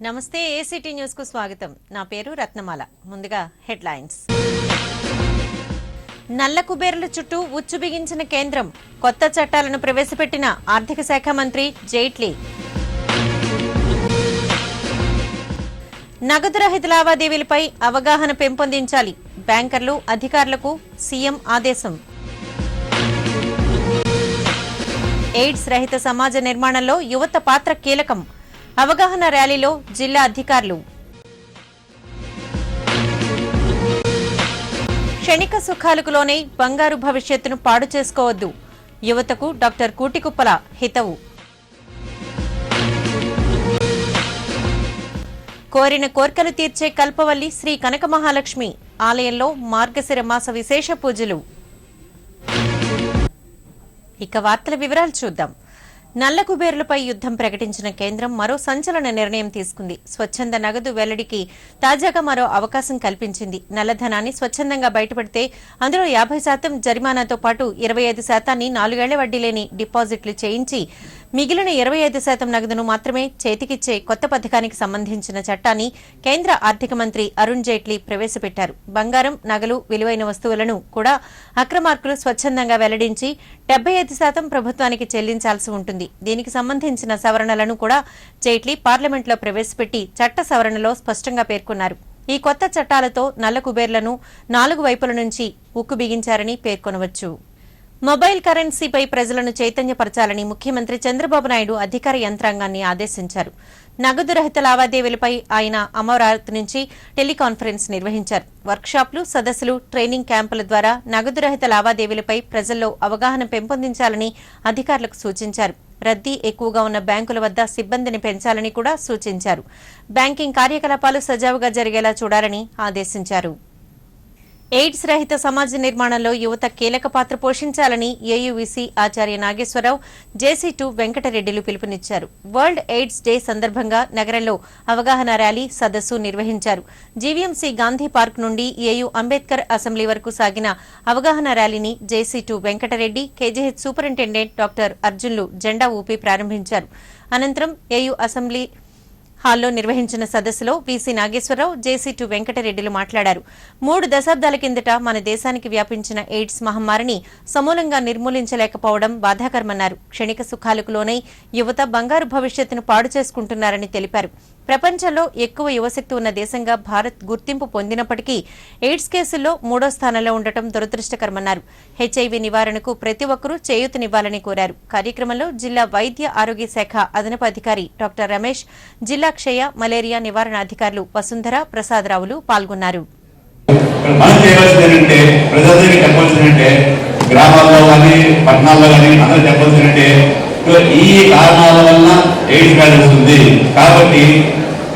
నమస్తే ACT news కు స్వాగతం. నా పేరు రత్నమాల. ముందుగా హెడ్లైన్స్. నల్ల కుబేరుల చుట్టూ ఉచ్చు బిగించిన కేంద్రం, కొత్త చట్టాలను ప్రవేశపెట్టిన ఆర్థిక శాఖ మంత్రి జైట్లీ. నగదు రహిత లావాదేవీలపై అవగాహన పెంపొందించాలి, బ్యాంకర్లు అధికారులకు సీఎం ఆదేశం. ఎయిడ్స్ రహిత సమాజ నిర్మాణంలో యువత పాత్ర కీలకం, అవగాహన ర్యాలీలో జిల్లా అధికారులు. క్షణిక సుఖాలకు లోనే బంగారు భవిష్యత్తును పాడు చేసుకోవద్దు, యువతకు డాక్టర్ కూటికుప్పల హితవు. కోరిన కోర్కెలు తీర్చే కల్పవల్లి శ్రీ కనక మహాలక్ష్మి ఆలయంలో మార్గశిర మాస విశేష పూజలు. ఇక వార్తల వివరాలు చూద్దాం. నల్ల కుబేరులపై యుద్దం ప్రకటించిన కేంద్రం మరో సంచలన నిర్ణయం తీసుకుంది. స్వచ్ఛంద నగదు వెల్లడికి తాజాగా మరో అవకాశం కల్పించింది. నల్లధనాన్ని స్వచ్ఛందంగా బయటపడితే అందులో 50% జరిమానాతో పాటు 25% 4 ఏళ్ల వడ్డీ లేని డిపాజిట్లు చేయించి మిగిలిన 25% నగదును మాత్రమే చేతికిచ్చే కొత్త పథకానికి సంబంధించిన చట్టాన్ని కేంద్ర ఆర్థిక మంత్రి అరుణ్ జైట్లీ ప్రవేశపెట్టారు. బంగారం, నగలు, విలువైన వస్తువులను కూడా అక్రమార్కులు స్వచ్ఛందంగా వెల్లడించి 75% ప్రభుత్వానికి చెల్లించాల్సి ఉంటుంది. దీనికి సంబంధించిన సవరణలను కూడా జైట్లీ పార్లమెంట్లో ప్రవేశపెట్టి చట్ట సవరణలో స్పష్టంగా పేర్కొన్నారు. ఈ కొత్త చట్టాలతో నల్ల కుబేర్లను 4 వైపుల నుంచి ఉక్కు బిగించారని పేర్కొనవచ్చు. మొబైల్ కరెన్సీపై ప్రజలను చైతన్యపరచాలని ముఖ్యమంత్రి చంద్రబాబు నాయుడు అధికార యంత్రాంగాన్ని ఆదేశించారు. నగదు రహిత లావాదేవీలపై ఆయన అమరావతి నుంచి టెలికాన్ఫరెన్స్ నిర్వహించారు. వర్క్షాప్లు, సదస్సులు, ట్రైనింగ్ క్యాంపుల ద్వారా నగదు రహిత లావాదేవీలపై ప్రజల్లో అవగాహన పెంపొందించాలని అధికారులకు సూచించారు. రద్దీ ఎక్కువగా ఉన్న బ్యాంకుల వద్ద సిబ్బందిని పెంచాలని కూడా సూచించారు. బ్యాంకింగ్ కార్యకలాపాలు సజావుగా జరిగేలా చూడాలని ఆదేశించారు. ఎయిడ్స్ రహిత సమాజ నిర్మాణంలో యువత కీలక పాత్ర పోషించాలని ఏయూవీసీ ఆచార్య నాగేశ్వరరావు, జేసీ2 వెంకటరెడ్డిలు పిలుపునిచ్చారు. వరల్డ్ ఎయిడ్స్ డే సందర్భంగా నగరంలో అవగాహన ర్యాలీ, సదస్సు నిర్వహించారు. జీవీఎంసీ గాంధీ పార్క్ నుండి ఏయూ అంబేద్కర్ అసెంబ్లీ వరకు సాగిన అవగాహన ర్యాలీని జేసీ2 వెంకటరెడ్డి, కేజీహెచ్ సూపరింటెండెంట్ డాక్టర్ అర్జున్లు జెండా ఊపి ప్రారంభించారు. అనంతరం ఏయూ అసెంబ్లీ హాల్లో నిర్వహించిన సదస్సులో వీసీ నాగేశ్వరరావు, జేసీ2 వెంకటరెడ్డిలు మాట్లాడారు. 3 దశాబ్దాల కిందట మన దేశానికి వ్యాపించిన ఎయిడ్స్ మహమ్మారిని సమూలంగా నిర్మూలించలేకపోవడం బాధాకరమన్నారు. క్షణిక సుఖాలకు లోనై యువత బంగారు భవిష్యత్తును పాడు చేసుకుంటున్నారని తెలిపారు. ప్రపంచంలో ఎక్కువ యువశక్తి ఉన్న దేశంగా భారత్ గుర్తింపు పొందినప్పటికీ ఎయిడ్స్ కేసుల్లో 3వ స్థానంలో ఉండటం దురదృష్టకరమన్నారు. హెచ్ఐవీ నివారణకు ప్రతి ఒక్కరూ చేయూతనివ్వాలని కోరారు. కార్యక్రమంలో జిల్లా వైద్య ఆరోగ్య శాఖ అదనపు అధికారి డాక్టర్ రమేష్, జిల్లా క్షయ, మలేరియా నివారణ అధికారులు వసుంధర, ప్రసాదరావులు పాల్గొన్నారు. ఈ కారణాల వల్ల ఎయిడ్స్ వ్యాధి వస్తుంది కాబట్టి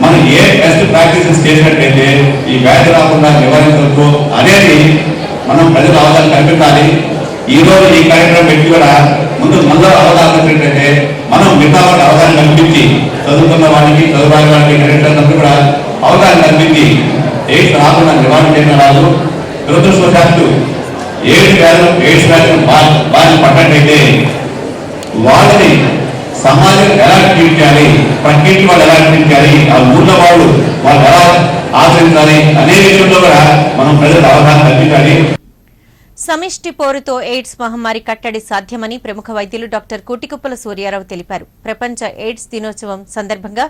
మనం ఏ బెస్ట్ ప్రాక్టీసెస్ చేసినట్లయితే ఈ వ్యాధి రాకుండా నివారించవచ్చు అనేది మనం ప్రజల అవగాహన కల్పించాలి. ఈ రోజు ఈ కార్యక్రమం పెట్టి కూడా ముందు అవగాహన కల్పించినట్లయితే మనం మిగతా వాళ్ళకి అవగాహన కల్పించి చదువుకున్న వాళ్ళకి, చదువురాని వాళ్ళకి, కరెక్ట్ కూడా అవగాహన కల్పించి ఎయిడ్స్ రాకుండా నివారణ చేయడం రాదు. దురదృష్టవశాత్తు ఎయిడ్స్ వ్యాధిని బాధ పడ్డట్టయితే వాళ్ళని సమాజం ఎలా ట్రీట్ చేయాలి, పక్కింటి వాళ్ళు ఎలా ట్రీట్ చేయాలి, ఆ ఊళ్ళో వాళ్ళు ఎలా ఆచరించాలి అనే విషయంలో కూడా మనం ప్రజలకు అవగాహన కల్పించాలి. సమిష్టి పోరుతో ఎయిడ్స్ మహమ్మారి కట్టడి సాధ్యమని ప్రముఖ వైద్యులు డాక్టర్ కూటికుప్పల సూర్యారావు తెలిపారు. ప్రపంచ ఎయిడ్స్ దినోత్సవం సందర్భంగా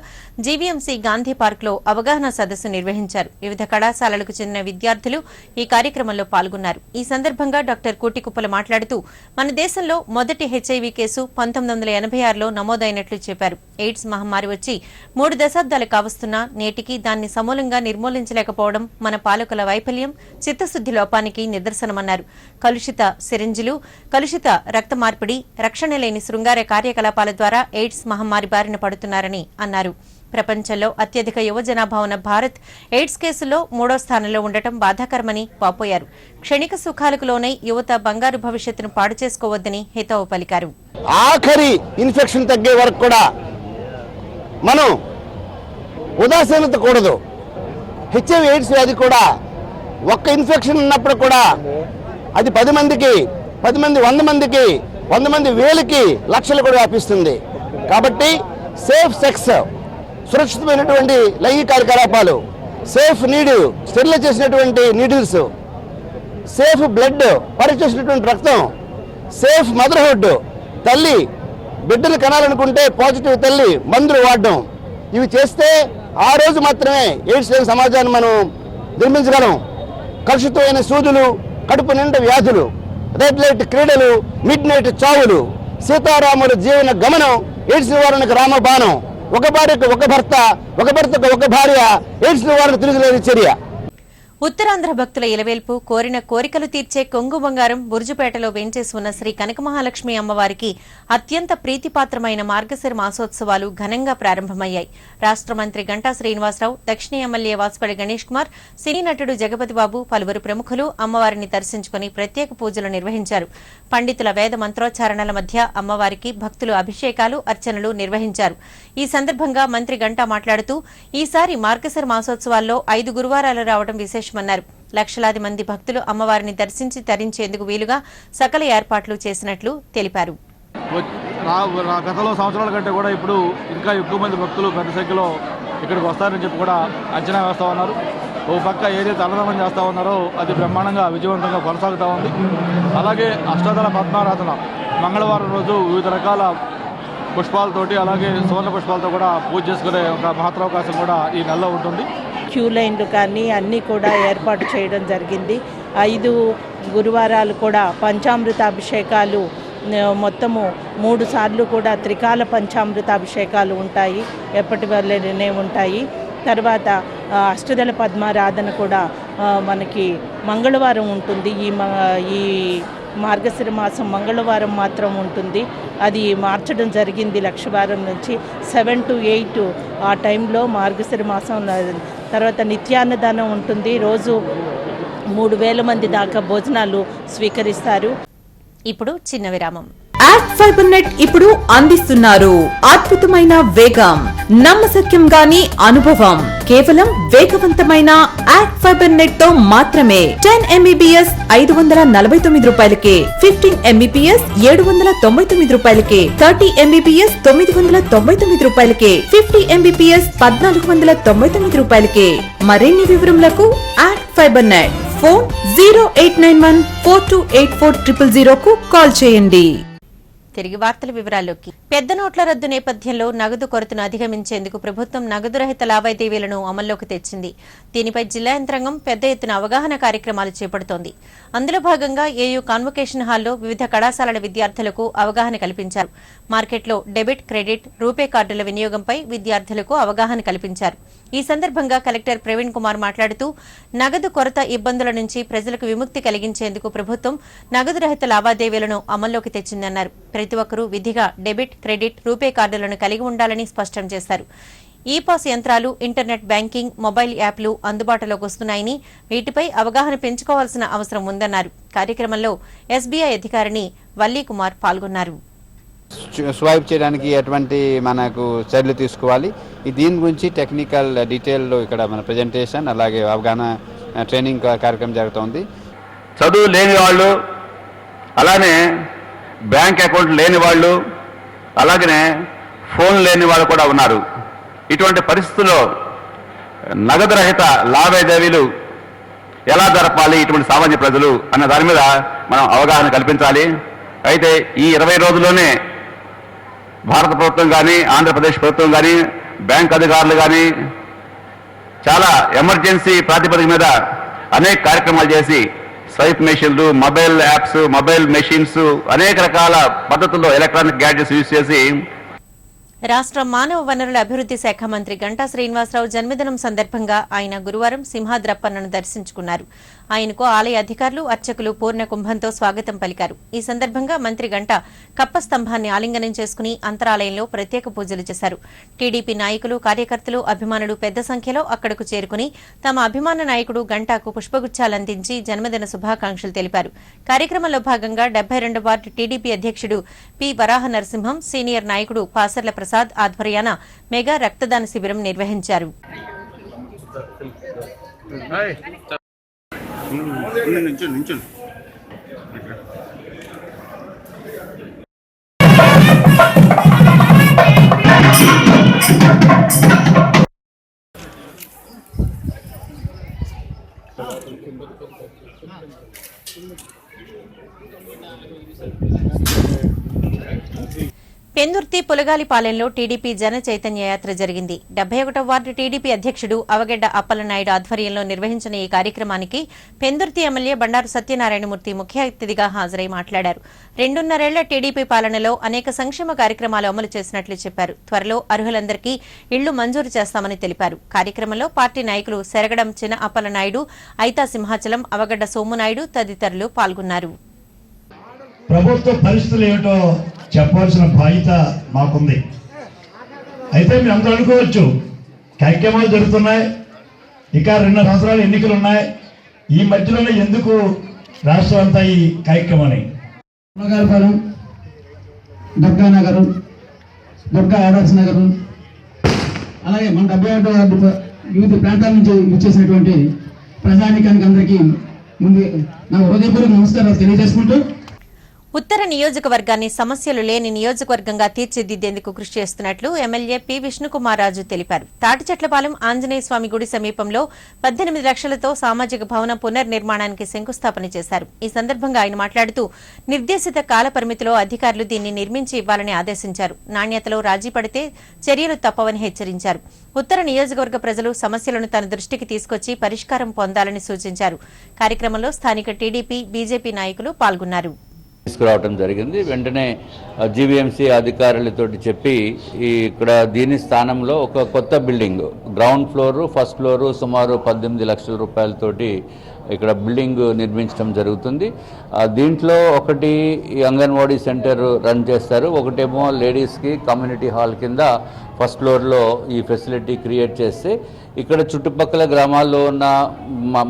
జీవీఎంసీ గాంధీ పార్క్ లో అవగాహన సదస్సు నిర్వహించారు. వివిధ కళాశాలలకు చెందిన విద్యార్థులు ఈ కార్యక్రమంలో పాల్గొన్నారు. ఈ సందర్భంగా డాక్టర్ కూటికుప్పల మాట్లాడుతూ మన దేశంలో మొదటి హెచ్ఐవీ కేసు 1986లో నమోదైనట్లు చెప్పారు. ఎయిడ్స్ మహమ్మారి వచ్చి 3 దశాబ్దాలు కావస్తున్నా నేటికి దాన్ని సమూలంగా నిర్మూలించలేకపోవడం మన పాలకుల వైఫల్యం, చిత్తశుద్ది లోపానికి నిదర్శనమన్నారు. కలుషిత సిరింజులు, కలుషిత రక్త మార్పిడి, రక్షణ లేని శృంగార కార్యకలాపాల ద్వారా ఎయిడ్స్ మహమ్మారి బారిన పడుతున్నారని అన్నారు. ప్రపంచంలో అత్యధిక యువ జనాభా ఉన్న భారత్ ఎయిడ్స్ కేసుల్లో 3వ స్థానంలో ఉండటం బాధాకరమని వాపోయారు. క్షణిక సుఖాలకు లోనై యువత బంగారు భవిష్యత్తును పాడు చేసుకోవద్దని హితవు పలికారు. ఆఖరి ఇన్ఫెక్షన్ తగ్గే వరకు కూడా మనం ఉదాసీనత కూడదు. హెచ్ఐవి ఎయిడ్స్ వ్యాధి కూడా ఒక్క ఇన్ఫెక్షన్ ఉన్నప్పుడు కూడా అది 10 మందికి, 10 మంది 100 మందికి, 100 మంది 1000కి, లక్షలు కూడా వ్యాపిస్తుంది. కాబట్టి సేఫ్ సెక్స్ సురక్షితమైనటువంటి లైంగిక కార్యకలాపాలు, సేఫ్ స్టెరిలైజ్ చేసినటువంటి నీడిల్స్, సేఫ్ బ్లడ్ పరీక్ష చేసినటువంటి రక్తం, సేఫ్ మదర్హుడ్, తల్లి బిడ్డలు కనాలనుకుంటే పాజిటివ్ తల్లి మందులు వాడడం, ఇవి చేస్తే ఆ రోజు మాత్రమే ఎయిడ్స్ లేని సమాజాన్ని మనం నిర్మించగలం. కలుషితమైన సూదులు, కడుపు నిండా వ్యాధులు, రెడ్ లైట్ క్రీడలు, మిడ్ నైట్ చావులు, సీతారాముల జీవన గమనం ఎయిడ్స్ నివారణకు రామబాణం. ఒక భార్యకు ఒక భర్త, ఒక భర్తకు ఒక భార్య, ఎయిడ్స్ నివారణ తిరుగులేని చర్య. ఉత్తరాంధ్ర భక్తుల ఇలవేల్పు, కోరిన కోరికలు తీర్చే కొంగు బంగారం బుర్జుపేటలో వేంచేసి ఉన్న శ్రీ కనకమహాలక్ష్మి అమ్మవారికి అత్యంత ప్రీతిపాత్రమైన మార్గశిర మాసోత్సవాలు ఘనంగా ప్రారంభమయ్యాయి. రాష్ట్ర మంత్రి గంటా శ్రీనివాసరావు, దక్షిణ ఎమ్మెల్యే వాసుపల్లి గణేష్ కుమార్, సినీ నటుడు జగపతిబాబు, పలువురు ప్రముఖులు అమ్మవారిని దర్శించుకుని ప్రత్యేక పూజలు నిర్వహించారు. పండితుల వేద మంత్రోచ్చారణల మధ్య అమ్మవారికి భక్తులు అభిషేకాలు, అర్చనలు నిర్వహించారు. ఈ సందర్భంగా మంత్రి గంటా మాట్లాడుతూ, ఈసారి మార్గశిర మాసోత్సవాల్లో 5 గురువారాలు రావడం విశేషమన్నారు. లక్షలాది మంది భక్తులు అమ్మవారిని దర్శించి తరించేందుకు వీలుగా సకల ఏర్పాట్లు చేసినట్లు తెలిపారు. గతంలో సంవత్సరాల కంటే కూడా ఇప్పుడు ఇంకా ఎక్కువ మంది భక్తులు పెద్ద సంఖ్యలో ఇక్కడికి వస్తారని చెప్పి కూడా అంచనా వేస్తూ ఉన్నారు. ఓ పక్క ఏదైతే అన్నదానం చేస్తూ ఉన్నారో అది బ్రహ్మాండంగా విజయవంతంగా కొనసాగుతూ ఉంది. అలాగే అష్టాదళ పద్మారాధన మంగళవారం రోజు వివిధ రకాల పుష్పాలతోటి, అలాగే సువర్ణ పుష్పాలతో కూడా పూజ చేసుకునే ఒక మహత్తరావకాశం కూడా ఈ నెలలో ఉంటుంది. క్యూ లైన్లు కానీ అన్నీ కూడా ఏర్పాటు చేయడం జరిగింది. 5 గురువారాలు కూడా పంచామృత అభిషేకాలు, మొత్తము 3 సార్లు కూడా త్రికాల పంచామృత అభిషేకాలు ఉంటాయి, ఎప్పటి వల్లనే ఉంటాయి. తర్వాత అష్టదళ పద్మారాధన కూడా మనకి మంగళవారం ఉంటుంది. ఈ మార్గశిర మాసం మంగళవారం మాత్రం ఉంటుంది. అది మార్చడం జరిగింది లక్షవారం నుంచి 7 to 8 ఆ టైంలో మార్గశిర మాసం. తర్వాత నిత్యాన్నదానం ఉంటుంది. రోజు 3000 మంది దాకా భోజనాలు స్వీకరిస్తారు. ఇప్పుడు చిన్న విరామం. యాక్ట్ ఫైబర్ నెట్ ఇప్పుడు అందిస్తున్నారు అద్భుతమైన వేగం, నమ్మశక్యం గాని అనుభవం. కేవలం వేగవంతమైన యాక్ట్ ఫైబర్ నెట్ తో మాత్రమే 10 MBPS 549 రూపాయలకే, 15 MBPS 799 రూపాయలకే, 30 MBPS 999 రూపాయలకే, 50 MBPS 1499 రూపాయలకే. మరిన్ని వివరములకు యాక్ట్ ఫైబర్ నెట్ ఫోన్ 0891428400 కు కాల్ చేయండి. తిరిగి వార్తల వివరాల్లోకి. పెద్ద నోట్ల రద్దు నేపథ్యంలో నగదు కొరతను అధిగమించేందుకు ప్రభుత్వం నగదు రహిత లావాదేవీలను అమల్లోకి తెచ్చింది. దీనిపై జిల్లా యంత్రాంగం పెద్ద ఎత్తున అవగాహన కార్యక్రమాలు చేపడుతోంది. అందులో భాగంగా ఏయూ కాన్వకేషన్ హాల్లో వివిధ కళాశాలల విద్యార్థులకు అవగాహన కల్పించారు. మార్కెట్లో డెబిట్, క్రెడిట్, రూపే కార్డుల వినియోగంపై విద్యార్థులకు అవగాహన కల్పించారు. ఈ సందర్భంగా కలెక్టర్ ప్రవీణ్ కుమార్ మాట్లాడుతూ, నగదు కొరత ఇబ్బందుల నుంచి ప్రజలకు విముక్తి కలిగించేందుకు ప్రభుత్వం నగదు రహిత లావాదేవీలను అమల్లోకి తెచ్చిందన్నారు. ప్రతి ఒక్కరూ విధిగా డెబిట్, క్రెడిట్, రూపే కార్డులను కలిగి ఉండాలని స్పష్టం చేశారు. ఈ-పాస్ యంత్రాలు, ఇంటర్నెట్ బ్యాంకింగ్, మొబైల్ యాప్లు అందుబాటులోకి వస్తున్నాయని, వీటిపై అవగాహన పెంచుకోవాల్సిన అవసరం ఉందన్నారు. కార్యక్రమంలో ఎస్బీఐ అధికారిని వల్లీ కుమార్ పాల్గొన్నారు. స్వైప్ చేయడానికి ఎటువంటి మనకు చర్యలు తీసుకోవాలి, దీని గురించి టెక్నికల్ డీటెయిల్లో ఇక్కడ మన ప్రజెంటేషన్, అలాగే అవగాహన ట్రైనింగ్ కార్యక్రమం జరుగుతోంది. చదువు లేని వాళ్ళు, అలానే బ్యాంక్ అకౌంట్ లేని వాళ్ళు, అలాగనే ఫోన్ లేని వాళ్ళు కూడా ఉన్నారు. ఇటువంటి పరిస్థితుల్లో నగదు రహిత లావాదేవీలు ఎలా జరపాలి ఇటువంటి సామాన్య ప్రజలు అన్న దాని మీద మనం అవగాహన కల్పించాలి. అయితే ఈ 20 రోజుల్లోనే భారత ప్రభుత్వం కానీ, ఆంధ్రప్రదేశ్ ప్రభుత్వం కానీ, బ్యాంక్ అధికారులు కానీ చాలా ఎమర్జెన్సీ ప్రాతిపదిక మీద అనేక కార్యక్రమాలు చేసి స్వైప్ మెషిన్లు, మొబైల్ యాప్స్, మొబైల్ మెషిన్స్, అనేక రకాల పద్ధతుల్లో ఎలక్ట్రానిక్ గ్యాడ్జెట్స్ యూజ్ చేసి. రాష్ట్ర మానవ వనరుల అభివృద్ధి శాఖ మంత్రి గంటా శ్రీనివాసరావు జన్మదినం సందర్భంగా ఆయన గురువారం సింహాద్రప్పన్నను దర్శించుకున్నారు. ఆయనకు ఆలయ అధికారులు, అర్చకులు పూర్ణ కుంభంతో స్వాగతం పలికారు. ఈ సందర్భంగా మంత్రి గంటా కప్ప స్తంభాన్ని ఆలింగనం చేసుకుని అంతరాలయంలో ప్రత్యేక పూజలు చేశారు. టీడీపీ నాయకులు, కార్యకర్తలు, అభిమానులు పెద్ద సంఖ్యలో అక్కడకు చేరుకుని తమ అభిమాన నాయకుడు గంటాకు పుష్పగుచ్చాలందించి జన్మదిన శుభాకాంక్షలు తెలిపారు. కార్యక్రమంలో భాగంగా 72వ వార్డు టీడీపీ అధ్యక్షుడు పి వరాహ నరసింహం, సీనియర్ నాయకుడు పాసర్ల ప్రసాద్ ఆధ్వర్యాన మెగా రక్తదాన శిబిరం నిర్వహించారు. పెందుర్తి పులగాలిపాలెంలో టీడీపీ జన చైతన్య యాత్ర జరిగింది. 71వ వార్డు టీడీపీ అధ్యక్షుడు అవగడ్డ అప్పలనాయుడు ఆధ్వర్యంలో నిర్వహించిన ఈ కార్యక్రమానికి పెందుర్తి ఎమ్మెల్యే బండారు సత్యనారాయణమూర్తి ముఖ్య అతిథిగా హాజరై మాట్లాడారు. 2.5 ఏళ్ల టీడీపీ పాలనలో అనేక సంక్షేమ కార్యక్రమాలు అమలు చేసినట్లు చెప్పారు. త్వరలో అర్హులందరికీ ఇళ్లు మంజూరు చేస్తామని తెలిపారు. కార్యక్రమంలో పార్టీ నాయకులు సెరగడం చిన అప్పలనాయుడు, ఐతా సింహాచలం, అవగడ్డ సోమునాయుడు తదితరులు పాల్గొన్నారు. ప్రభుత్వ పరిస్థితులు ఏమిటో చెప్పాల్సిన బాధ్యత మాకుంది. అయితే మీరు అందరూ అనుకోవచ్చు, కార్యక్రమాలు జరుగుతున్నాయి, ఇక 2 సంవత్సరాలు ఎన్నికలు ఉన్నాయి, ఈ మధ్యలోనే ఎందుకు రాష్ట్రం అంతా ఈ కార్యక్రమాన్ని పులగాలిపాలెం, దుర్గా నగరం, దుర్గా ఆదర్శ నగరం, అలాగే మన 71వ వార్డు వివిధ ప్రాంతాల నుంచి వచ్చేసినటువంటి ప్రజానీకానికి అందరికీ ముందు నా హృదయపూర్వక నమస్కారాలు తెలియజేసుకుంటూ, ఉత్తర నియోజకవర్గాన్ని సమస్యలు లేని నియోజకవర్గంగా తీర్చిదిద్దేందుకు కృషి చేస్తున్నట్లు ఎమ్మెల్యే పి విష్ణుకుమార్ రాజు తెలిపారు. తాటిచెట్లపాలెం ఆంజనేయ స్వామి గుడి సమీపంలో 18 లక్షలతో సామాజిక భవన పునర్నిర్మాణానికి శంకుస్థాపన చేశారు. ఈ సందర్భంగా ఆయన మాట్లాడుతూ నిర్దేశిత కాల పరిమితిలో అధికారులు దీన్ని నిర్మించి ఇవ్వాలని ఆదేశించారు. నాణ్యతలో రాజీ పడితే చర్యలు తప్పవని హెచ్చరించారు. ఉత్తర నియోజకవర్గ ప్రజలు సమస్యలను తన దృష్టికి తీసుకొచ్చి పరిష్కారం పొందాలని సూచించారు. కార్యక్రమంలో స్థానిక టీడీపీ, బీజేపీ నాయకులు పాల్గొన్నారు. తీసుకురావడం జరిగింది. వెంటనే జీవీఎంసీ అధికారులతో చెప్పి ఇక్కడ దీని స్థానంలో ఒక కొత్త building, ground floor, first floor సుమారు 18 లక్షల రూపాయలతోటి ఇక్కడ బిల్డింగ్ నిర్మించడం జరుగుతుంది. దీంట్లో ఒకటి అంగన్వాడీ సెంటర్ రన్ చేస్తారు, ఒకటేమో లేడీస్కి కమ్యూనిటీ హాల్ కింద ఫస్ట్ ఫ్లోర్లో ఈ ఫెసిలిటీ క్రియేట్ చేస్తే ఇక్కడ చుట్టుపక్కల గ్రామాల్లో ఉన్న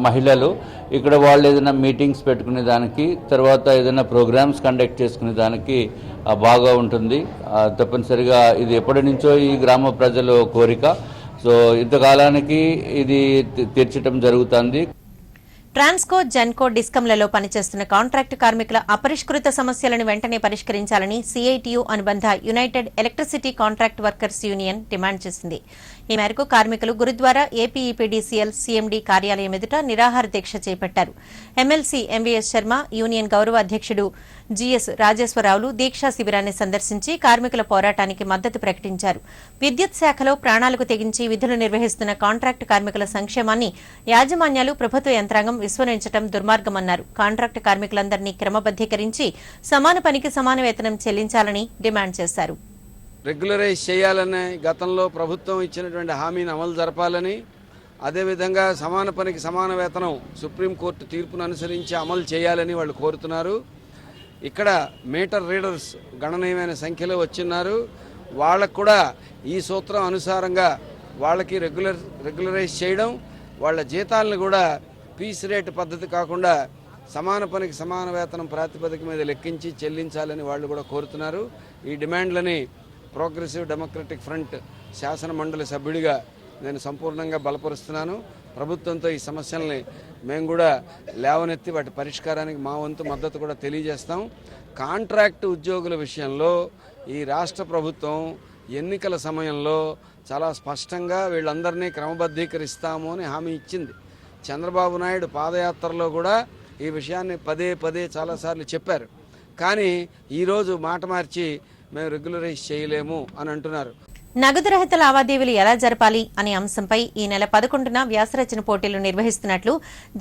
మహిళలు ఇక్కడ వాళ్ళు ఏదైనా మీటింగ్స్ పెట్టుకునే దానికి, తర్వాత ఏదైనా ప్రోగ్రామ్స్ కండక్ట్ చేసుకునే దానికి బాగా ఉంటుంది. తప్పనిసరిగా ఇది ఎప్పటి నుంచో ఈ గ్రామ ప్రజల కోరిక. సో ఇంతకాలానికి ఇది తీర్చడం జరుగుతుంది. ట్రాన్స్కో, జెన్కో, డిస్కంలలో పనిచేస్తున్న కాంట్రాక్టు కార్మికుల అపరిష్కృత సమస్యలను వెంటనే పరిష్కరించాలని సిఐటియు అనుబంధ United electricity contract workers union demand చేసింది. ఈ మేరకు కార్మికులు గురుద్వారా ఏపీఈపీడీసీఎల్ సీఎండీ కార్యాలయం ఎదుట నిరాహార దీక్ష చేపట్టారు. ఎమ్మెల్సీ ఎంవీఎస్ శర్మ, యూనియన్ గౌరవ అధ్యక్షుడు జీఎస్ రాజేశ్వరరావులు దీక్షా శిబిరాన్ని సందర్శించి కార్మికుల పోరాటానికి మద్దతు ప్రకటించారు. విద్యుత్ శాఖలో ప్రాణాలకు తెగించి విధులు నిర్వహిస్తున్న కాంట్రాక్టు కార్మికుల సంక్షేమాన్ని యాజమాన్యాలు, ప్రభుత్వ యంత్రాంగం విస్మరించడం దుర్మార్గమన్నారు. కాంట్రాక్టు కార్మికులందరినీ క్రమబద్దీకరించి సమాన పనికి సమాన వేతనం చెల్లించాలని డిమాండ్ చేశారు. రెగ్యులరైజ్ చేయాలని, గతంలో ప్రభుత్వం ఇచ్చినటువంటి హామీని అమలు జరపాలని, అదేవిధంగా సమాన పనికి సమాన వేతనం సుప్రీంకోర్టు తీర్పును అనుసరించి అమలు చేయాలని వాళ్ళు కోరుతున్నారు. ఇక్కడ మీటర్ రీడర్స్ గణనీయమైన సంఖ్యలో వచ్చిన్నారు. వాళ్ళకు కూడా ఈ సూత్రం అనుసారంగా వాళ్ళకి రెగ్యులరైజ్ చేయడం, వాళ్ళ జీతాలను కూడా పీస్ రేట్ పద్ధతి కాకుండా సమాన పనికి సమాన వేతనం ప్రాతిపదిక మీద లెక్కించి చెల్లించాలని వాళ్ళు కూడా కోరుతున్నారు. ఈ డిమాండ్లని ప్రోగ్రెసివ్ డెమోక్రటిక్ ఫ్రంట్ శాసన మండలి సభ్యుడిగా నేను సంపూర్ణంగా బలపరుస్తున్నాను. ప్రభుత్వంతో ఈ సమస్యల్ని మేము కూడా లేవనెత్తి వాటి పరిష్కారానికి మా వంతు మద్దతు కూడా తెలియజేస్తాం. కాంట్రాక్టు ఉద్యోగుల విషయంలో ఈ రాష్ట్ర ప్రభుత్వం ఎన్నికల సమయంలో చాలా స్పష్టంగా వీళ్ళందరినీ క్రమబద్ధీకరిస్తాము అని హామీ ఇచ్చింది. చంద్రబాబు నాయుడు పాదయాత్రలో కూడా ఈ విషయాన్ని పదే చాలాసార్లు చెప్పారు. కానీ ఈరోజు మాట మార్చి మేము రెగ్యులరైజ్ చేయలేము అని అంటున్నారు. నగదు రహిత లావాదేవీలు ఎలా జరపాలి అనే అంశంపై ఈ నెల 11న వ్యాసరచన పోటీలు నిర్వహిస్తున్నట్లు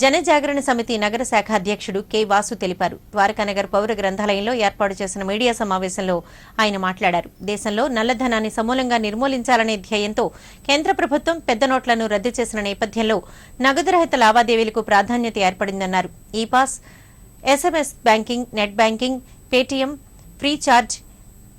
జనజాగరణ సమితి నగర శాఖ అధ్యక్షుడు కె వాసు తెలిపారు. ద్వారకానగర్ పౌర గ్రంథాలయంలో ఏర్పాటు చేసిన మీడియా సమావేశంలో ఆయన మాట్లాడారు. దేశంలో నల్లధనాన్ని సమూలంగా నిర్మూలించాలనే ధ్యేయంతో కేంద్ర ప్రభుత్వం పెద్ద నోట్లను రద్దు చేసిన నేపథ్యంలో నగదు రహిత లావాదేవీలకు ప్రాధాన్యత ఏర్పడిందన్నారు. ఈ pass, SMS banking, net banking, Paytm, FreeCharge,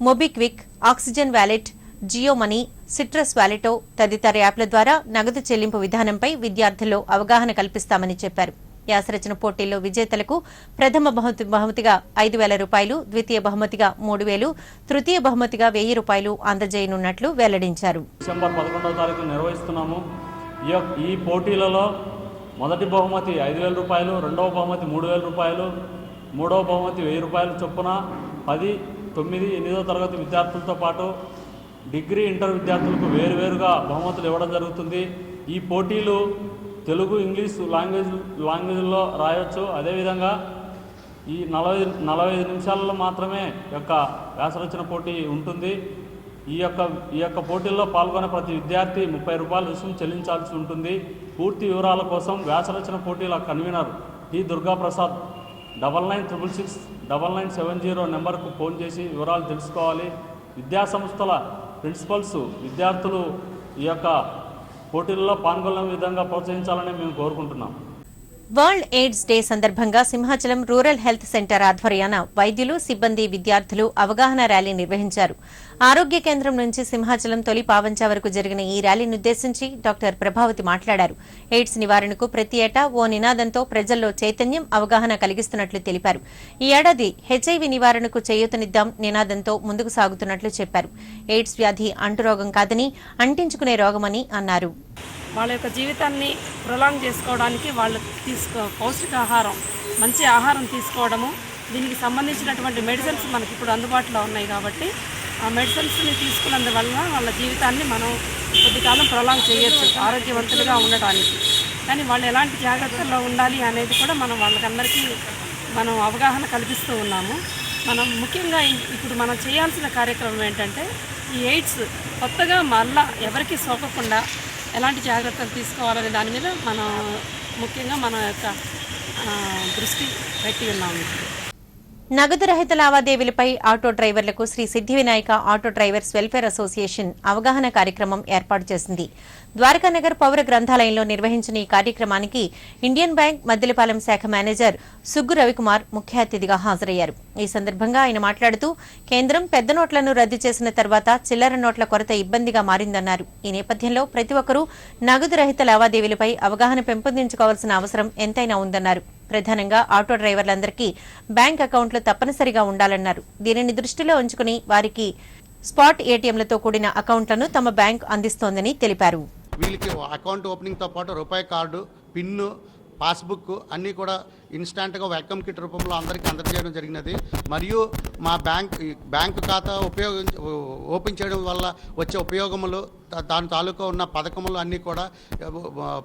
MobiKwik, Oxygen wallet, Jio money, Citrus వ్యాలెటో తదితర యాప్ల ద్వారా నగదు చెల్లింపు విధానంపై విద్యార్థుల్లో అవగాహన కల్పిస్తామని చెప్పారు. వ్యాసరచన పోటీల్లో విజేతలకు ప్రథమ బహుమతిగా 5,000 రూపాయలు, ద్వితీయ బహుమతిగా 3,000, తృతీయ బహుమతిగా 1,000 రూపాయలు అందజేయనున్నట్లు వెల్లడించారు. డిసెంబర్ 11వ తారీఖు నిర్వహిస్తున్నాము. ఈ పోటీలలో మొదటి బహుమతి 5,000 రూపాయలు, రెండవ బహుమతి 3,000 రూపాయలు, మూడవ బహుమతి 1,000 రూపాయలు చొప్పున 10, 9, 8వ తరగతి విద్యార్థులతో పాటు డిగ్రీ, ఇంటర్ విద్యార్థులకు వేరువేరుగా బహుమతులు ఇవ్వడం జరుగుతుంది. ఈ పోటీలు తెలుగు, ఇంగ్లీష్ లాంగ్వేజ్లో రాయొచ్చు. అదేవిధంగా ఈ 45 నిమిషాలలో మాత్రమే యొక్క వ్యాసరచన పోటీ ఉంటుంది. ఈ యొక్క పోటీల్లో పాల్గొనే ప్రతి విద్యార్థి 30 రూపాయల రుసుము చెల్లించాల్సి ఉంటుంది. పూర్తి వివరాల కోసం వ్యాసరచన పోటీల కన్వీనర్ టి దుర్గాప్రసాద్ 99669970 నెంబర్కు ఫోన్ చేసి వివరాలు తెలుసుకోవాలి. విద్యాసంస్థల ప్రిన్సిపల్స్ విద్యార్థులు ఈ యొక్క పోటీల్లో పాల్గొనే విధంగా ప్రోత్సహించాలని మేము కోరుకుంటున్నాం. వరల్డ్ ఎయిడ్స్ డే సందర్భంగా సింహాచలం రూరల్ హెల్త్ సెంటర్ ఆధ్వర్యాన వైద్యులు, సిబ్బంది, విద్యార్థులు అవగాహన ర్యాలీ నిర్వహించారు. ఆరోగ్య కేంద్రం నుంచి సింహాచలం తొలి పావంచ వరకు జరిగిన ఈ ర్యాలీని ఉద్దేశించి డాక్టర్ ప్రభావతి మాట్లాడారు. ఎయిడ్స్ నివారణకు ప్రతి ఏటా ఓ నినాదంతో ప్రజల్లో చైతన్యం, అవగాహన కలిగిస్తున్నట్లు తెలిపారు. ఈ ఏడాది హెచ్ఐవి నివారణకు చేయూతనిద్దాం నినాదంతో ముందుకు సాగుతున్నట్లు చెప్పారు. ఎయిడ్స్ వ్యాధి అంటురోగం కాదని, అంటించుకునే రోగమని అన్నారు. వాళ్ళ యొక్క జీవితాన్ని ప్రొలాంగ్ చేసుకోవడానికి వాళ్ళు పౌష్టికాహారం, మంచి ఆహారం తీసుకోవడము, దీనికి సంబంధించినటువంటి మెడిసిన్స్ మనకి ఇప్పుడు అందుబాటులో ఉన్నాయి కాబట్టి ఆ మెడిసిన్స్ని తీసుకున్నందువల్ల వాళ్ళ జీవితాన్ని మనం కొద్దికాలం ప్రొలాంగ్ చేయొచ్చు ఆరోగ్యవంతులుగా ఉండటానికి. కానీ వాళ్ళు ఎలాంటి జాగ్రత్తల్లో ఉండాలి అనేది కూడా మనం వాళ్ళకందరికీ మనం అవగాహన కల్పిస్తూ ఉన్నాము. మనం ముఖ్యంగా ఇప్పుడు మనం చేయాల్సిన కార్యక్రమం ఏంటంటే ఈ ఎయిడ్స్ కొత్తగా మళ్ళా ఎవరికి సోకకుండా ఎలాంటి జాగ్రత్తలు తీసుకోవాలనే దాని మీద మనం ముఖ్యంగా మన యొక్క దృష్టి పెట్టి ఉన్నాము. నగదు రహిత లావాదేవీలపై ఆటో డ్రైవర్లకు శ్రీ సిద్ధి Vinayaka auto drivers welfare association అవగాహన కార్యక్రమం ఏర్పాటు చేసింది. ద్వారకానగర్ పౌర గ్రంథాలయంలో నిర్వహించిన ఈ కార్యక్రమానికి ఇండియన్ బ్యాంక్ మద్దిలపాలెం శాఖ మేనేజర్ సుగ్గు రవికుమార్ ముఖ్య అతిథిగా హాజరయ్యారు. ఈ సందర్భంగా ఆయన మాట్లాడుతూ కేంద్రం పెద్ద నోట్లను రద్దు చేసిన తర్వాత చిల్లర నోట్ల కొరత ఇబ్బందిగా మారిందన్నారు. ఈ నేపథ్యంలో ప్రతి ఒక్కరూ నగదు రహిత లావాదేవీలపై అవగాహన పెంపొందించుకోవాల్సిన అవసరం ఎంతైనా ఉందన్నారు. ప్రధానంగా ఆటో డ్రైవర్లందరికీ బ్యాంక్ అకౌంట్లు తప్పనిసరిగా ఉండాలన్నారు. దీనిని దృష్టిలో ఉంచుకుని వారికి స్పాట్ ఏటీఎంలతో కూడిన అకౌంట్లను తమ బ్యాంక్ అందిస్తోందని తెలిపారు. వీళ్ళకి అకౌంట్ ఓపెనింగ్తో పాటు రూపాయి కార్డు, పిన్ను, పాస్బుక్ అన్నీ కూడా ఇన్స్టాంట్గా వెల్కమ్ కిట్ రూపంలో అందరికీ అందజేయడం జరిగినది. మరియు మా బ్యాంకు ఖాతా ఓపెన్ చేయడం వల్ల వచ్చే ఉపయోగములు, దాని తాలూకా ఉన్న పథకములు అన్నీ కూడా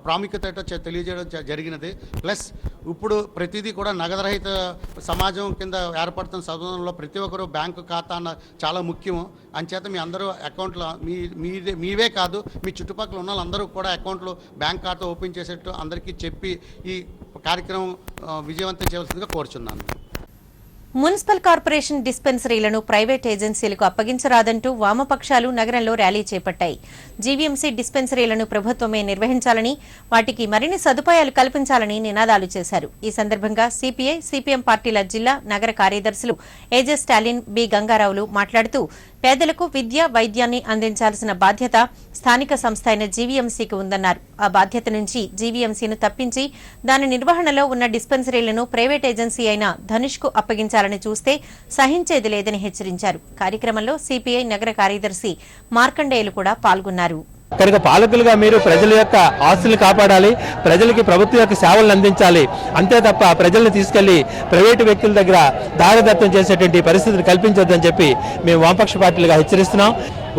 ప్రాముఖ్యత తెలియజేయడం జరిగినది. ప్లస్ ఇప్పుడు ప్రతిదీ కూడా నగదురహిత సమాజం కింద ఏర్పడుతున్న సదనంలో ప్రతి ఒక్కరూ బ్యాంకు ఖాతా చాలా ముఖ్యము. అంచేత మీ అందరూ అకౌంట్లు మీవే కాదు మీ చుట్టుపక్కల ఉన్న వాళ్ళందరూ కూడా అకౌంట్లు బ్యాంక్ ఖాతా ఓపెన్ చేసేట్టు అందరికీ చెప్పి ఈ కార్యక్రమం విజయవంతం చేయవలసిందిగా కోరుచున్నాను. మున్సిపల్ కార్పొరేషన్ డిస్పెన్సరీలను ప్రైవేట్ ఏజెన్సీలకు అప్పగించరాదంటూ వామపక్షాలు నగరంలో ర్యాలీ చేపట్టాయి. జీవీఎంసీ డిస్పెన్సరీలను ప్రభుత్వమే నిర్వహించాలని, వాటికి మరిన్ని సదుపాయాలు కల్పించాలని నినాదాలు చేశారు. ఈ సందర్భంగా సిపిఐ, సిపిఎం పార్టీల జిల్లా, నగర కార్యదర్శులు ఏజే స్టాలిన్, బి గంగారావులు మాట్లాడుతూ పేదలకు విద్య, వైద్యాన్ని అందించాల్సిన బాధ్యత స్థానిక సంస్థ అయిన జీవీఎంసీకి ఉందన్నారు. ఆ బాధ్యత నుంచి జీవీఎంసీను తప్పించి దాని నిర్వహణలో ఉన్న డిస్పెన్సరీలను ప్రైవేట్ ఏజెన్సీ అయిన ధనుష్కు అప్పగించాలని చూస్తే సహించేది లేదని హెచ్చరించారు. కార్యక్రమంలో సిపిఐ నగర కార్యదర్శి మార్కండేయులు కూడా పాల్గొన్నారు. కనుక పాలకులుగా మీరు ప్రజల యొక్క ఆస్తులు కాపాడాలి, ప్రజలకి ప్రభుత్వం యొక్క సేవలను అందించాలి. అంతే తప్ప ప్రజల్ని తీసుకెళ్లి ప్రైవేటు వ్యక్తుల దగ్గర దారదత్తం చేసేటువంటి పరిస్థితులు కల్పించొద్దని చెప్పి మేము వామపక్ష పార్టీలుగా హెచ్చరిస్తున్నాం.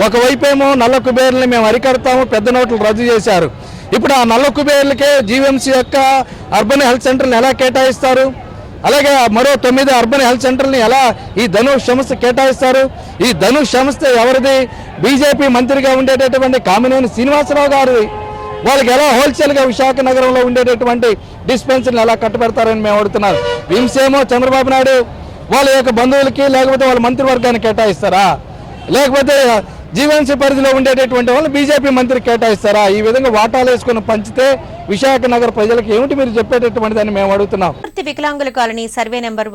ఒకవైపేమో నల్ల కుబేర్లని మేము అరికడతాము, పెద్ద నోట్లు రద్దు చేశారు. ఇప్పుడు ఆ నల్ల కుబేర్లకే జీవీఎంసీ యొక్క అర్బన్ హెల్త్ సెంటర్ని ఎలా కేటాయిస్తారు? అలాగే మరో 9 అర్బన్ హెల్త్ సెంటర్ని ఎలా ఈ ధనుష్ సంస్థ కేటాయిస్తారు? ఈ ధనుష్ సంస్థ ఎవరిది? బీజేపీ మంత్రిగా ఉండేటటువంటి కామినేని శ్రీనివాసరావు గారు. వాళ్ళకి ఎలా హోల్సేల్గా విశాఖ నగరంలో ఉండేటటువంటి డిస్పెన్సరీని ఎలా కట్టబెడతారని మేము అడుగుతున్నాం. విమ్సేమో చంద్రబాబు నాయుడు వాళ్ళ యొక్క బంధువులకి లేకపోతే వాళ్ళ మంత్రివర్గాన్ని కేటాయిస్తారా? లేకపోతే జీవీఎంసీ పరిధిలో ఉండేటటువంటి వాళ్ళు బీజేపీ మంత్రి కేటాయిస్తారా? ఈ విధంగా వాటాలు వేసుకుని పంచితే విశాఖ నగర ప్రజలకు ఏమిటి మీరు చెప్పేటటువంటి దాన్ని మేము అడుగుతున్నాం. వికలాంగుల కాలనీ సర్వే నెంబర్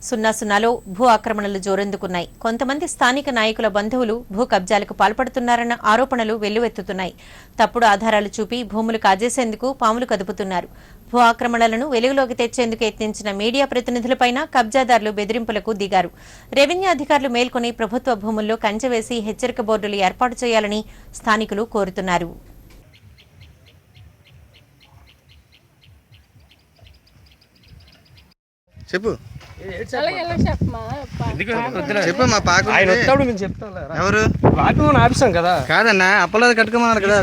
100లో భూ ఆక్రమణలు జోరందుకున్నాయి. కొంతమంది స్థానిక నాయకుల బంధువులు భూ కబ్జాలకు పాల్పడుతున్నారన్న ఆరోపణలు వెల్లువెత్తుతున్నాయి. తప్పుడు ఆధారాలు చూపి భూములు కాజేసేందుకు పాములు కదుపుతున్నారు. భూ ఆక్రమణలను వెలుగులోకి తెచ్చేందుకు యత్నించిన మీడియా ప్రతినిధులపైన కబ్జాదారులు బెదిరింపులకు దిగారు. రెవెన్యూ అధికారులు మేల్కొని ప్రభుత్వ భూముల్లో కంచె వేసి హెచ్చరిక బోర్డులు ఏర్పాటు చేయాలని స్థానికులు కోరుతున్నారు. చెప్పు ఆపిస్తాం కదా కాదన్నా అప్పలాది కట్టుకోమన్నారు కదా,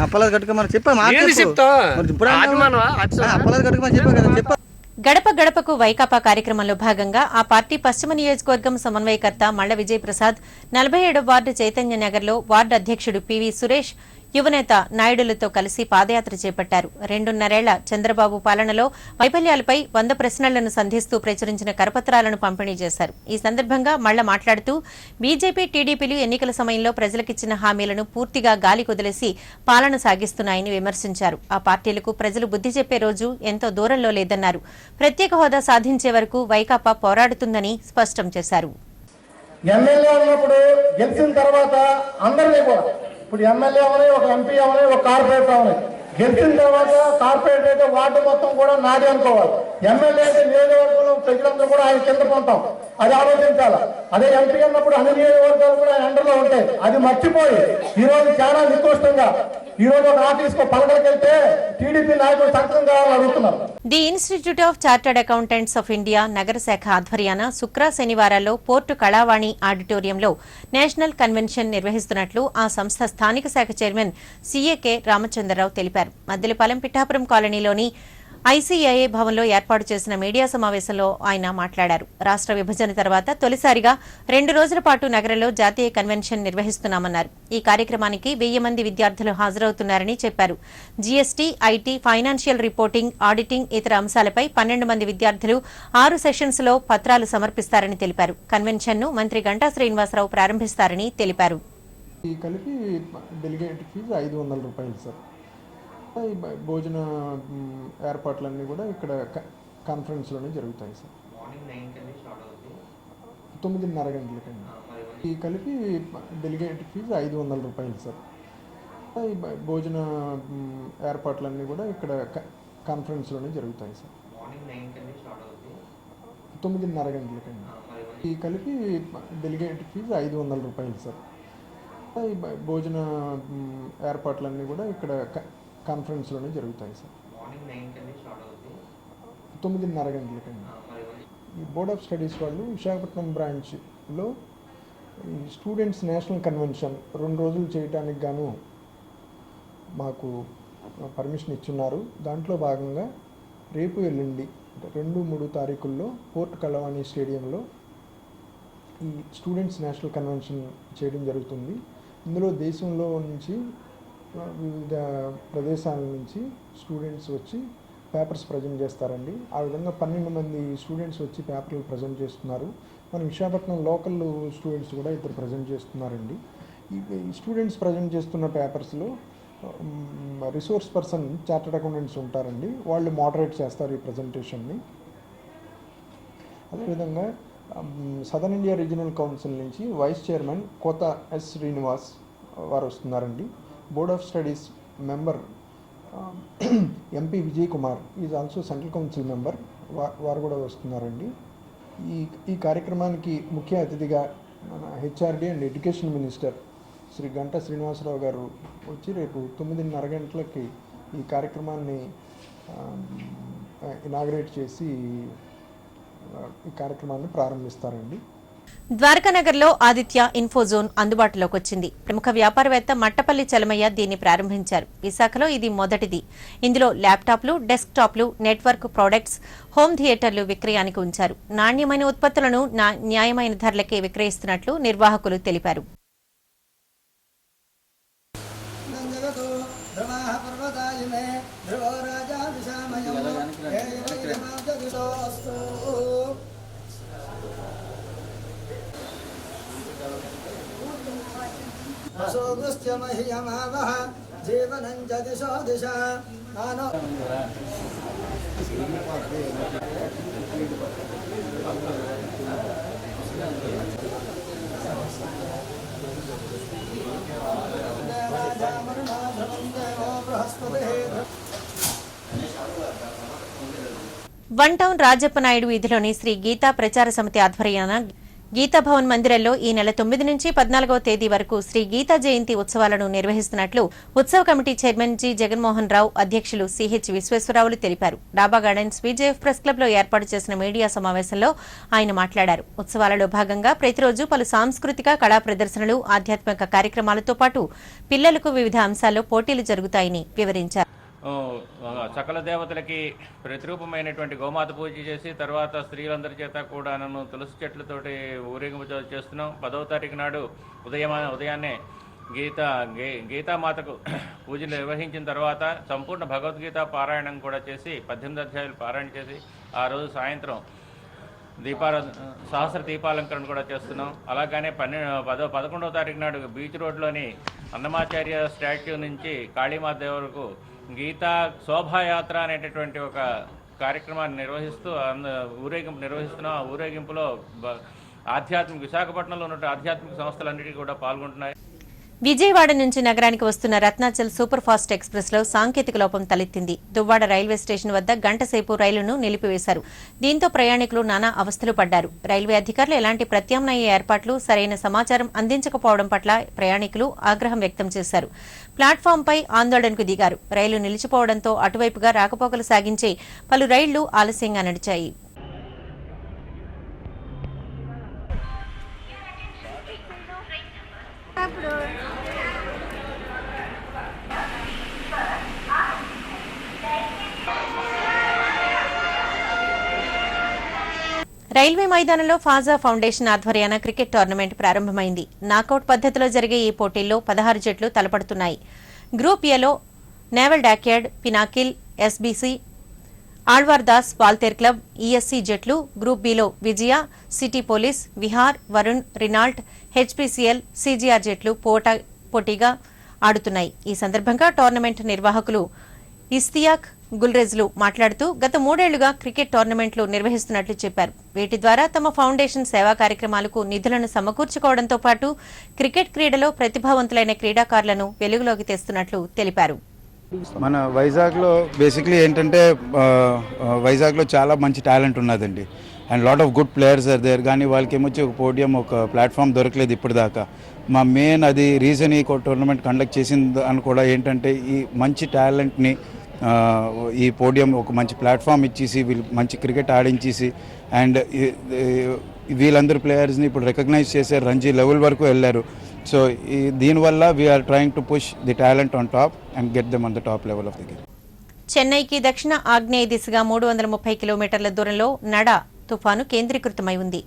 అప్పలాది కట్టుకోమని చెప్పా అప్పలాది కట్టుకోమని చెప్పా కదా చెప్పా. గడప గడపకు వైకాపా కార్యక్రమంలో భాగంగా ఆ పార్టీ పశ్చిమ నియోజకవర్గం సమన్వయకర్త మళ్ల విజయప్రసాద్ 47వ వార్డు చైతన్య నగర్లో వార్డు అధ్యక్షుడు పివి సురేష్ యువనేత నాయుడులతో కలిసి పాదయాత్ర చేపట్టారు. 2.5 ఏళ్ల చంద్రబాబు పాలనలో వైఫల్యాలపై 100 ప్రశ్నలను సంధిస్తూ ప్రచురించిన కరపత్రాలను పంపిణీ చేశారు. ఈ సందర్భంగా మళ్ల మాట్లాడుతూ బీజేపీ, టీడీపీలు ఎన్నికల సమయంలో ప్రజలకిచ్చిన హామీలను పూర్తిగా గాలి కుదిలేసి పాలన సాగిస్తున్నాయని విమర్శించారు. ఆ పార్టీలకు ప్రజలు బుద్ధి చెప్పే రోజు ఎంతో దూరంలో లేదన్నారు. ప్రత్యేక హోదా సాధించే వరకు వైకాపా పోరాడుతుందని స్పష్టం చేశారు. ఎమ్మెల్యే ఉన్నప్పుడు గెలిచిన తర్వాత అందరినీ కూడా ఇప్పుడు ఎమ్మెల్యే అవని, ఒక ఎంపీ అవని, ఒక కార్పొరేటర్ అవని, గెలిచిన తర్వాత కార్పొరేటర్ అయితే వార్డు మొత్తం కూడా నాది అనుకోవాలి. ఎమ్మెల్యే అయితే నియోజకవర్గంలో ప్రజలందరూ కూడా ఆయన కింద పొంటాం, అది ఆలోచించాలి. అదే ఎంపీ అన్నప్పుడు అన్ని నియోజకవర్గాలు కూడా ఆయన అండర్లో ఉంటాయి. అది మర్చిపోయి ఈరోజు చాలా నికోష్టంగా ఈరోజు ఒక ఆఫీస్కు పలకలకు వెళ్తే టీడీపీ నాయకులు సంతకం కావాలని అడుగుతున్నారు. The institute of chartered accountants of India నగర శాఖ ఆధ్వర్యాన శనివారాల్లో పోర్టు కళావాణి ఆడిటోరియంలో నేషనల్ కన్వెన్షన్ నిర్వహిస్తున్నట్లు ఆ సంస్థ స్థానిక శాఖ చైర్మన్ సీఏకే రామచంద్రరావు తెలిపారు. మద్దిలపాలెం పిఠాపురం కాలనీలోని ఐసీఐఏ భవన్లో ఏర్పాటు చేసిన మీడియా సమావేశంలో ఆయన మాట్లాడారు. రాష్ట్ర విభజన తర్వాత తొలిసారిగా 2 రోజుల పాటు నగరంలో జాతీయ కన్వెన్షన్ నిర్వహిస్తున్నామన్నారు. ఈ కార్యక్రమానికి 1000 మంది విద్యార్థులు హాజరవుతున్నారని చెప్పారు. GST, IT, financial reporting, auditing, ఇతర అంశాలపై 12 మంది విద్యార్థులు 6 సెషన్స్లో పత్రాలు సమర్పిస్తారని తెలిపారు. కన్వెన్షన్ను మంత్రి గంటా శ్రీనివాసరావు ప్రారంభిస్తారని తెలిపారు. కలిపి డెలిగేట్ ఫీజు 500 రూపాయలు సార్. ఈ భోజన ఏర్పాట్లన్నీ కూడా ఇక్కడ కాన్ఫరెన్స్లోనే జరుగుతాయి సార్. 9:30 గంటలకండి. ఈ కలిపి డెలిగేట్ ఫీజు 500 రూపాయలు సార్. ఈ భోజన ఏర్పాట్లన్నీ కూడా ఇక్కడ కాన్ఫరెన్స్లోనే జరుగుతాయి సార్. 9:30 గంటలకండి. ఈ కలిపి డెలిగేట్ ఫీజు 500 రూపాయలు సార్. ఈ భోజన ఏర్పాట్లన్నీ కూడా ఇక్కడ కాన్ఫరెన్స్లోనే జరుగుతాయి సార్. 9:30 గంటలకండి. ఈ బోర్డ్ ఆఫ్ స్టడీస్ వాళ్ళు విశాఖపట్నం బ్రాంచ్లో ఈ స్టూడెంట్స్ నేషనల్ కన్వెన్షన్ 2 రోజులు చేయడానికి గాను మాకు పర్మిషన్ ఇచ్చున్నారు. దాంట్లో భాగంగా రేపు ఎల్లుండి 2-3 తారీఖుల్లో పోర్ట్ కళావాణి స్టేడియంలో ఈ స్టూడెంట్స్ నేషనల్ కన్వెన్షన్ చేయడం జరుగుతుంది. ఇందులో దేశంలో నుంచి వివిధ ప్రదేశాల నుంచి స్టూడెంట్స్ వచ్చి పేపర్స్ ప్రజెంట్ చేస్తారండి. ఆ విధంగా 12 మంది స్టూడెంట్స్ వచ్చి పేపర్లు ప్రజెంట్ చేస్తున్నారు. మన విశాఖపట్నం లోకల్ స్టూడెంట్స్ కూడా 2 ప్రజెంట్ చేస్తున్నారండి. ఈ స్టూడెంట్స్ ప్రజెంట్ చేస్తున్న పేపర్స్లో రిసోర్స్ పర్సన్ చార్టర్డ్ అకౌంటెంట్స్ ఉంటారండి. వాళ్ళు మోడరేట్ చేస్తారు ఈ ప్రజెంటేషన్ని. అదేవిధంగా సదర్న్ ఇండియా రీజనల్ కౌన్సిల్ నుంచి vice chairman Kota S Srinivas వారు వస్తున్నారండి. Board of studies member MP Vijay Kumar is also central council member, వారు కూడా వస్తున్నారండి. ఈ కార్యక్రమానికి ముఖ్య అతిథిగా మన HRD and education minister Shri Ganta Srinivasa Rao garu వచ్చి రేపు 9:30 గంటలకి ఈ కార్యక్రమాన్ని ఇనాగ్రేట్ చేసి ఈ కార్యక్రమాన్ని ప్రారంభిస్తారండి. ద్వారకానగర్లో ఆదిత్య ఇన్ఫోజోన్ అందుబాటులోకి వచ్చింది. ప్రముఖ వ్యాపారవేత్త మట్టపల్లి చలమయ్య దీన్ని ప్రారంభించారు. విశాఖలో ఇది మొదటిది. ఇందులో ల్యాప్టాప్లు, డెస్క్టాప్లు, నెట్వర్క్ ప్రొడక్ట్స్, హోమ్ థియేటర్లు విక్రయానికి ఉంచారు. నాణ్యమైన ఉత్పత్తులను న్యాయమైన ధరలకే విక్రయిస్తున్నట్లు నిర్వాహకులు తెలిపారు. వన్ టౌన్ రాజప్పనాయుడు వీధిలోని శ్రీ గీతా ప్రచార సమితి ఆధ్వర్యాన గీతాభవన్ మందిరంలో ఈ నెల 9 నుంచి 14వ తేదీ వరకు శ్రీ గీతా జయంతి ఉత్సవాలను నిర్వహిస్తున్నట్లు ఉత్సవ committee chairman G Jaganmohan Rao, అధ్యక్షులు సిహెచ్ విశ్వేశ్వరరావులు తెలిపారు. డాబా గార్డెన్స్ విజేఎఫ్ ప్రెస్ క్లబ్ లో ఏర్పాటు చేసిన మీడియా సమావేశంలో ఆయన మాట్లాడారు. ఉత్సవాలలో భాగంగా ప్రతిరోజు పలు సాంస్కృతిక కళా ప్రదర్శనలు, ఆధ్యాత్మిక కార్యక్రమాలతో పాటు పిల్లలకు వివిధ అంశాల్లో పోటీలు జరుగుతాయని వివరించారు. సకల దేవతలకి ప్రతిరూపమైనటువంటి గోమాత పూజ చేసి తర్వాత స్త్రీలందరి చేత కూడా నన్ను తులసి చెట్లతోటి ఊరేగింపు చేస్తున్నాం. 10వ తారీఖు నాడు ఉదయాన్నే గీతామాతకు పూజలు నిర్వహించిన తర్వాత సంపూర్ణ భగవద్గీత పారాయణం కూడా చేసి 18 అధ్యాయులు పారాయణ చేసి ఆ రోజు సాయంత్రం సహస్ర దీపాలంకరణ కూడా చేస్తున్నాం. అలాగనే 11వ తారీఖు నాడు బీచ్ రోడ్లోని అన్నమాచార్య స్టాట్యూ నుంచి కాళీమాత వరకు గీతా శోభాయాత్ర అనేటటువంటి ఒక కార్యక్రమాన్ని నిర్వహిస్తూ ఊరేగింపు నిర్వహిస్తున్నాం. ఆ ఊరేగింపులో విశాఖపట్నంలో ఉన్న ఆధ్యాత్మిక సంస్థలన్నిటికీ కూడా పాల్గొంటున్నాయి. విజయవాడ నుంచి నగరానికి వస్తున్న రత్నాచల్ సూపర్ ఫాస్ట్ ఎక్స్ప్రెస్ లో సాంకేతిక లోపం తలెత్తింది. దువ్వాడ రైల్వే స్టేషన్ వద్ద గంటసేపు రైలును నిలిపివేశారు. దీంతో ప్రయాణికులు నానా అవస్థలు పడ్డారు. రైల్వే అధికారులు ఎలాంటి ప్రత్యామ్నాయ ఏర్పాట్లు, సరైన సమాచారం అందించకపోవడం పట్ల ప్రయాణికులు ఆగ్రహం వ్యక్తం చేశారు. ప్లాట్ఫామ్పై ఆందోళనకు దిగారు. రైలు నిలిచిపోవడంతో అటువైపుగా రాకపోకలు సాగించే పలు రైళ్లు ఆలస్యంగా నడిచాయి. రైల్వే మైదానంలో ఫాజా ఫౌండేషన్ ఆధ్వర్యాన క్రికెట్ టోర్నమెంట్ ప్రారంభమైంది. నాకౌట్ పద్దతిలో జరిగే ఈ పోటీల్లో 16 జట్లు తలపడుతున్నాయి. గ్రూప్ ఏలో naval dockyard, Pinnacle, SBC, Alwar Das Waltair club, ESC జట్లు, గ్రూప్ బిలో Vijaya, city police, Vihar, Varun, Renault, HPCL, CGR జట్లు పోటీగా ఆడుతున్నాయి. ఈ సందర్భంగా టోర్నమెంట్ నిర్వాహకులు ఇస్తియాక్ గుల్రెజ్లు మాట్లాడుతూ గత 3 ఏళ్లుగా క్రికెట్ టోర్నమెంట్లు నిర్వహిస్తున్నట్లు చెప్పారు. వీటి ద్వారా తమ ఫౌండేషన్ సేవా కార్యక్రమాలకు నిధులను సమకూర్చుకోవడంతో పాటు క్రికెట్ క్రీడలో ప్రతిభావంతులైన క్రీడాకారులను వెలుగులోకి తెస్తున్నట్లు తెలిపారు. మన వైజాగ్లో బేసిక్లీ ఏంటంటే వైజాగ్లో చాలా మంచి టాలెంట్ ఉన్నదండి. And lot of good players are there. కానీ వాళ్ళకి ఏమొచ్చి ఒక పోడియం, ఒక ప్లాట్ఫామ్ దొరకలేదు ఇప్పటిదాకా. మా మెయిన్ అది రీజన్ ఈ టోర్నమెంట్ కండక్ట్ చేసింది అని కూడా ఏంటంటే ఈ మంచి టాలెంట్ని ఈ పోడియం ఒక మంచి ప్లాట్ఫామ్ ఇచ్చేసి వీళ్ళు మంచి క్రికెట్ ఆడించేసి అండ్ వీళ్ళందరూ ప్లేయర్స్ని ఇప్పుడు రికగ్నైజ్ చేశారు, రంజీ లెవెల్ వరకు వెళ్ళారు. సో దీనివల్ల we're trying to push the talent on top and get them on the top level of the game. చెన్నైకి దక్షిణ ఆగ్నేయ దిశగా 330 కిలోమీటర్ల దూరంలో నడా తుఫాను కేంద్రీకృతమై ఉంది.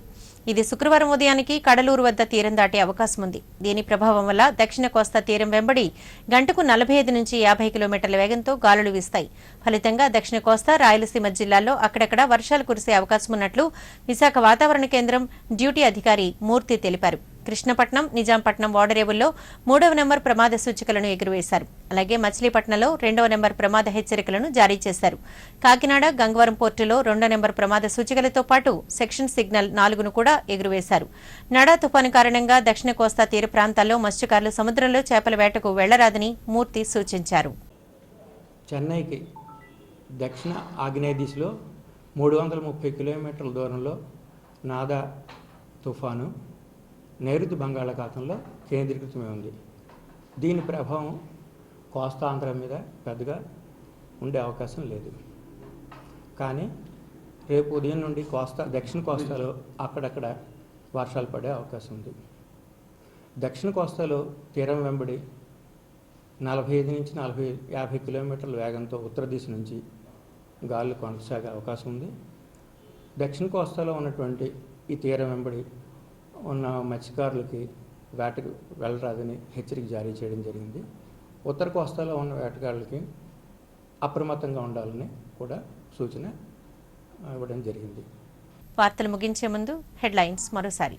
ఇది శుక్రవారం ఉదయానికి కడలూరు వద్ద తీరం దాటే అవకాశం ఉంది. దీని ప్రభావం వల్ల దక్షిణ కోస్తా తీరం వెంబడి గంటకు 45 నుంచి 50 కిలోమీటర్ల వేగంతో గాలులు వీస్తాయి. ఫలితంగా దక్షిణ కోస్తా, రాయలసీమ జిల్లాల్లో అక్కడక్కడ వర్షాలు కురిసే అవకాశం ఉన్నట్లు విశాఖ వాతావరణ కేంద్రం డ్యూటీ అధికారి మూర్తి తెలిపారు. కృష్ణపట్నం, నిజాంపట్నం ఓడరేవుల్లో 3వ నెంబర్ ప్రమాద సూచికలను ఎగురవేశారు. అలాగే మచిలీపట్నంలో 2వ నెంబర్ ప్రమాద హెచ్చరికలను జారీ చేశారు. కాకినాడ, గంగవరం పోర్టులో 2వ నెంబర్ ప్రమాద సూచికలతో పాటు సెక్షన్ సిగ్నల్ 4ను కూడా ఎగురవేశారు. నడా తుఫాను కారణంగా దక్షిణ కోస్తా తీర ప్రాంతాల్లో మత్స్యకారులు సముద్రంలో చేపల వేటకు వెళ్లరాదని మూర్తి సూచించారు. చెన్నైకి దక్షిణ ఆగ్నేయ దిశలో 330 కిలోమీటర్ల దూరంలో నాదా తుఫాను నైరుతి బంగాళాఖాతంలో కేంద్రీకృతమై ఉంది. దీని ప్రభావం కోస్తా ఆంధ్ర మీద పెద్దగా ఉండే అవకాశం లేదు. కానీ రేపు ఉదయం నుండి దక్షిణ కోస్తాలో అక్కడక్కడ వర్షాలు పడే అవకాశం ఉంది. దక్షిణ కోస్తాలో తీరం వెంబడి 45 నుంచి 50 కిలోమీటర్ల వేగంతో ఉత్తర దిశ నుంచి గాలులు కొనసాగే అవకాశం ఉంది. దక్షిణ కోస్తాలో ఉన్నటువంటి ఈ తీరం వెంబడి ఉన్న మత్స్యకారులకి వేటకు వెళ్ళరాదని హెచ్చరిక జారీ చేయడం జరిగింది. ఉత్తర కోస్తాలో ఉన్న వేటగాళ్ళకి అప్రమత్తంగా ఉండాలని కూడా సూచన ఇవ్వడం జరిగింది. వార్తలు ముగించే ముందు హెడ్లైన్స్ మరోసారి.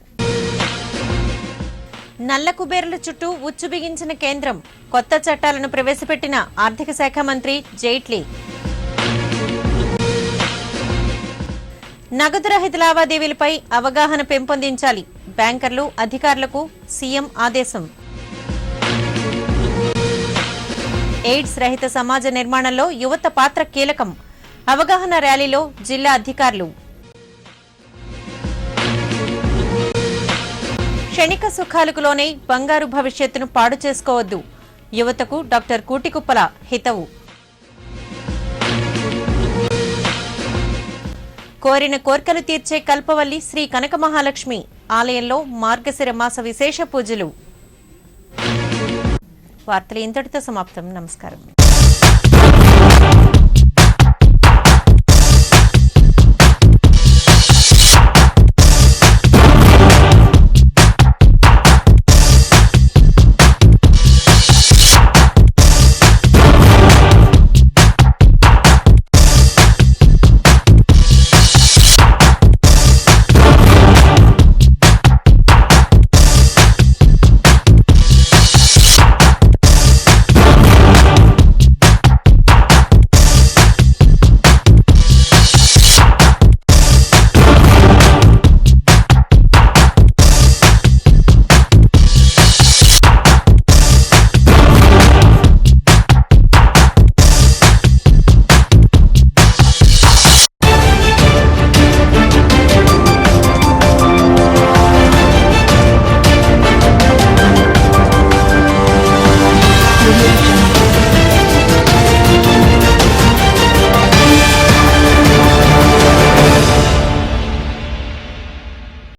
నల్ల కుబేరుల చుట్టూ ఉచ్చు బిగించిన కేంద్రం, కొత్త చట్టాలను ప్రవేశపెట్టిన ఆర్థిక శాఖ మంత్రి జైట్లీ. నగదు రహిత లావాదేవీలపై అవగాహన పెంపొందించాలి, బ్యాంకర్లు, అధికారులకు సీఎం ఆదేశం. ఎయిడ్స్ రహిత సమాజ నిర్మాణంలో యువత పాత్ర కీలకం, అవగాహన ర్యాలీలో జిల్లా అధికారులు. క్షణిక సుఖాలకు లోనే బంగారు భవిష్యత్తును పాడు చేసుకోవద్దు, యువతకు డాక్టర్ కూటికుప్పల హితవు. కోరిన కోర్కెలు తీర్చే కల్పవల్లి శ్రీ కనక మహాలక్ష్మి ఆలయంలో మార్గశిర మాస విశేష పూజలు. వార్తలు ఇంతటితో సమాప్తం. నమస్కారం.